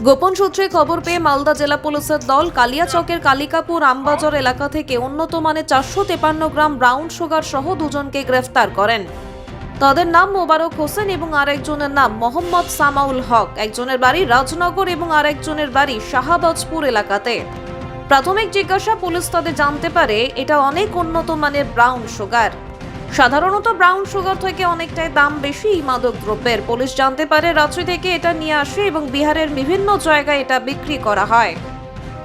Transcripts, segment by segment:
গোপন সূত্রে খবর পেয়ে মালদা জেলা পুলিশের দল কালিয়াচকের কালিকাপুর আমবাজার এলাকা থেকে উন্নত মানের 453 গ্রাম ব্রাউন সুগার সহ দুজনকে গ্রেফতার করেন। তাদের নাম মোবারক হোসেন এবং আরেকজনের নাম মোহাম্মদ সামাউল হক। একজনের বাড়ি রাজনগর এবং আরেকজনের বাড়ি শাহবাজপুর এলাকাতে। প্রাথমিক জিজ্ঞাসা পুলিশ তাদের জানতে পারে এটা অনেক উন্নত মানের ব্রাউন সুগার। সাধারণত ব্রাউন সুগার থেকে অনেকটাই দাম বেশি এই মাদক দ্রব্যের। পুলিশ জানতে পারে রাঁচি থেকে এটা নিয়ে আসে এবং বিহারের বিভিন্ন জায়গায় এটা বিক্রি করা হয়।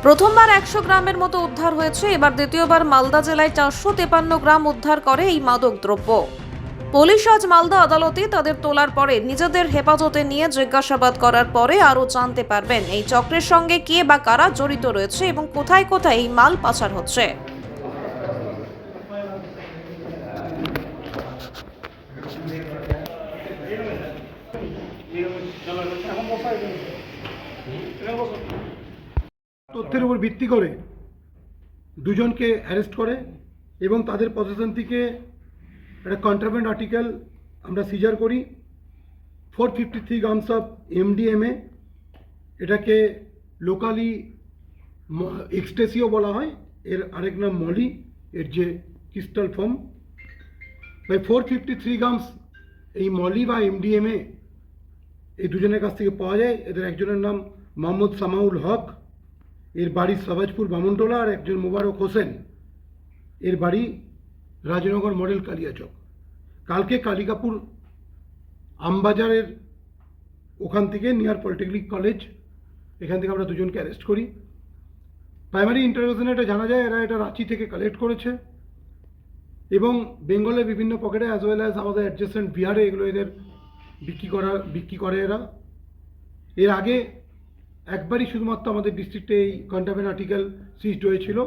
প্রথমবার 100 গ্রামের মতো উদ্ধার হয়েছে, এবার দ্বিতীয়বার মালদা জেলায় 453 গ্রাম উদ্ধার করে এই মাদক দ্রব্য। পুলিশ আজ মালদা আদালতে তাদের তোলার পরে নিজেদের হেফাজতে নিয়ে জিজ্ঞাসাবাদ করার পরে আরও জানতে পারবেন এই চক্রের সঙ্গে কে বা কারা জড়িত রয়েছে এবং কোথায় কোথায় এই মাল পাচার হচ্ছে। তথ্যের উপর ভিত্তি করে দুজনকে অ্যারেস্ট করে এবং তাদের পজিশন থেকে একটা কন্ট্রাব্যান্ড আর্টিকেল আমরা সিজার করি 453 গ্রামস অফ এমডিএমএ। এটাকে লোকালি এক্সটেসিও বলা হয়, এর আরেক নাম মলি, এর যে ক্রিস্টাল ফর্ম। বাই 453 গ্রামস এই মলি বা এমডিএমএ এই দুজনের কাছ থেকে পাওয়া যায়। এদের একজনের নাম মোহাম্মদ সামাউল হক, এর বাড়ি শাহবাজপুর বামনটোলা, আর একজন মোবারক হোসেন, এর বাড়ি রাজনগর মডেল কালিয়াচক। কালকে কালিকাপুর আমবাজারের ওখান থেকে নিয়ার পলিটেকনিক কলেজ, এখান থেকে আমরা দুজনকে অ্যারেস্ট করি। প্রাইমারি ইন্টারোগেশনে এটা জানা যায় এরা এটা রাঁচি থেকে কালেক্ট করেছে এবং বেঙ্গলের বিভিন্ন পকেটে অ্যাজ ওয়েল অ্যাজ আমাদের অ্যাডজেসেন্ট বিহারে এগুলো এদের বিক্রি করে এরা। এর আগে একবারই শুধুমাত্র আমাদের ডিস্ট্রিক্টে এই কন্ট্রাব্যান্ড আর্টিকেল সিজড হয়েছিল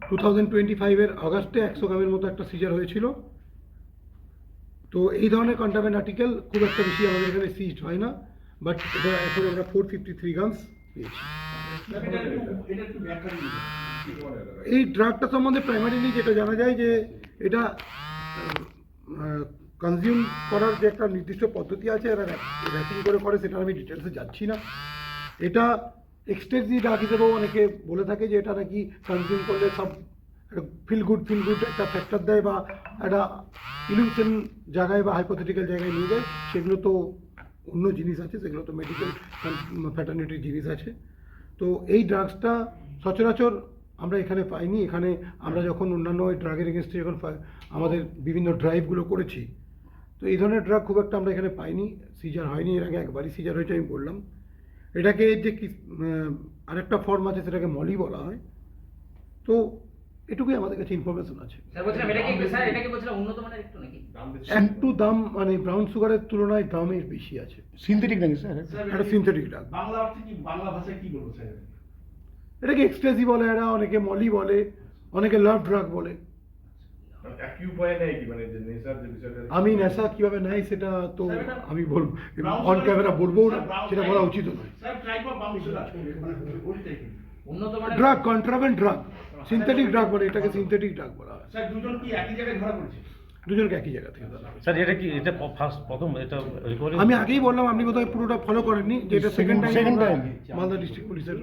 2025-এর আগস্টে 100 গ্রামের মতো একটা সিজার হয়েছিল। তো এই ধরনের কন্ট্রাব্যান্ড আর্টিকেল খুব একটা বেশি আমাদের এখানে সিজড হয় না, বাট এটা এখন আমরা 453 গ্রামস পেয়েছি। এই ড্রাগটা সম্বন্ধে প্রাইমারিলি যেটা জানা যায় যে এটা কনজিউম করার যে একটা নির্দিষ্ট পদ্ধতি আছে, এরা র্যাপিং করে সেটা আমি ডিটেলসে যাচ্ছি না। এটা এক্সটেসি ড্রাগ হিসেবেও অনেকে বলে থাকে যে এটা নাকি কনজিউম করলে সব ফিল গুড একটা ফ্যাক্টর দেয় বা একটা ইলিউশন জায়গায় বা হাইপোথেটিক্যাল জায়গায় নিয়ে যায়। সেগুলো তো অন্য জিনিস আছে, সেগুলো তো মেডিকেল ফ্যাটার্নিটির জিনিস আছে। তো এই ড্রাগসটা সচরাচর আমরা এখানে পাইনি। এখানে আমরা যখন অন্যান্য ড্রাগের এগেনস্টে যখন আমাদের বিভিন্ন ড্রাইভগুলো করেছি, তো এই ধরনের ড্রাগ খুব একটা আমরা এখানে পাইনি, সিজার হয়নি। এর আগে একবারই সিজার হয়েছে, আমি বললাম। এটাকে যে আরেকটা ফর্ম আছে সেটাকে মলি বলা হয়। তো এটুকুই আমাদের কাছে ইনফরমেশন আছে। একটু দাম মানে ব্রাউন সুগারের তুলনায় দামের বেশি আছে। সিনথেটিক নাকি স্যার? একটা সিনথেটিক ড্রাগ। বাংলা ভাষায় কি বলবো স্যার? এটাকে এক্সটেসি বলে, এরা অনেকে মলি বলে, অনেকে লাভ ড্রাগ বলে। আমি নেশা কিভাবে নেয় সেটা তো আমি বলবো অন ক্যামেরা বলবো না, সেটা বলা উচিত নয়। Drug, contraband drug, synthetic drug বলে, এটাকে সিনথেটিক ড্রাগ বলা হয়। দুজনকে একই জায়গা থেকে ধরা হয়েছে। স্যার এটা কি এটা ফার্স্ট প্রথম এটা আমি আগেই বললাম, আপনি বোধহয় পুরোটা ফলো করেননি, যে এটা সেকেন্ড টাইম মালদা ডিস্ট্রিক্ট পুলিশের।